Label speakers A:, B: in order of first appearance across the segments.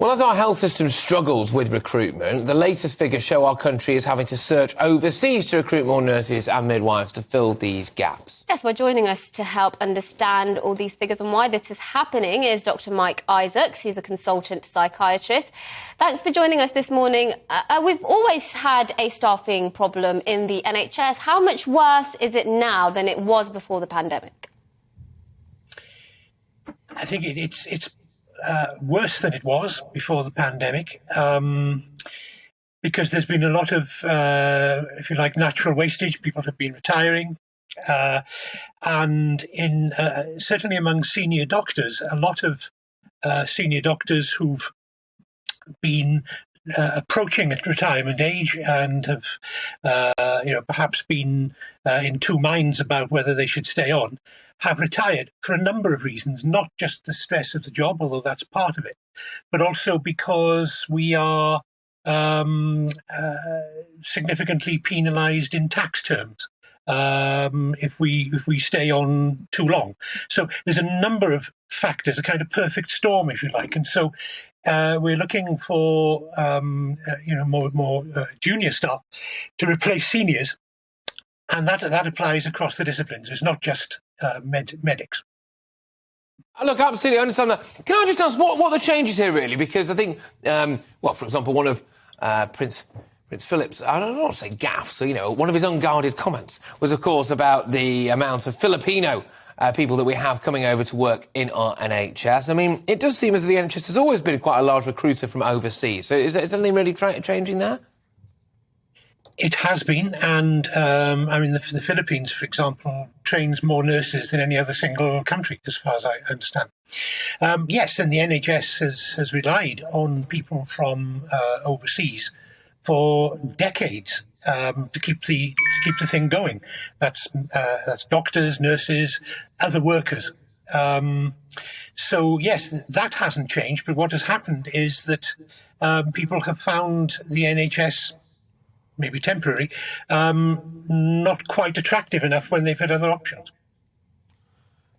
A: Well, as our health system struggles with recruitment, the latest figures show our country is having to search overseas to recruit more nurses and midwives to fill these gaps.
B: Yes, well, joining us to help understand all these figures and why this is happening is Dr. Mike Isaacs, who's a consultant psychiatrist. Thanks for joining us this morning. We've always had a staffing problem in the NHS. How much worse is it now than it was before the pandemic?
C: I think it's worse than it was before the pandemic, because there's been a lot of, if you like, natural wastage. People have been retiring, and certainly among senior doctors, a lot of senior doctors who've been approaching at retirement age and have, perhaps been in two minds about whether they should stay on, have retired for a number of reasons, not just the stress of the job, although that's part of it, but also because we are significantly penalised in tax terms if we stay on too long. So there's a number of factors, a kind of perfect storm, if you like, and so we're looking for more junior staff to replace seniors, and that applies across the disciplines. It's not just medics.
A: Look, absolutely, I understand that. Can I just ask what the changes here, really? Because I think, for example, one of Prince Philip's, I don't want to say gaffes, one of his unguarded comments was, of course, about the amount of Filipino people that we have coming over to work in our NHS. I mean, it does seem as though the NHS has always been quite a large recruiter from overseas. So is anything really changing there?
C: It has been, and the Philippines, for example, trains more nurses than any other single country, as far as I understand. Yes, and the NHS has relied on people from overseas for decades to keep the thing going. That's doctors, nurses, other workers. So yes, that hasn't changed. But what has happened is that people have found the NHS, maybe temporary, not quite attractive enough when they've had other options.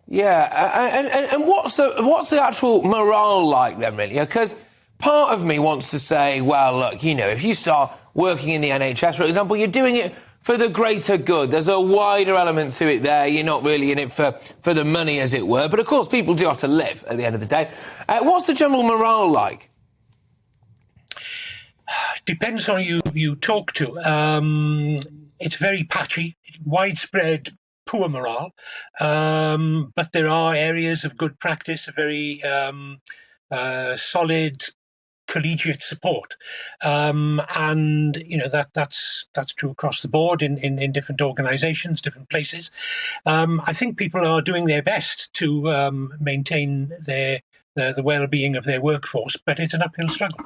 A: Yeah, and what's the actual morale like then, really? Because part of me wants to say, well, look, if you start working in the NHS, for example, you're doing it for the greater good. There's a wider element to it there. You're not really in it for the money, as it were. But, of course, people do have to live at the end of the day. What's the general morale like?
C: Depends on who you talk to. It's very patchy, widespread poor morale, but there are areas of good practice, a very solid collegiate support, and that's true across the board in different organisations, different places. I think people are doing their best to maintain the well-being of their workforce, but it's an uphill struggle.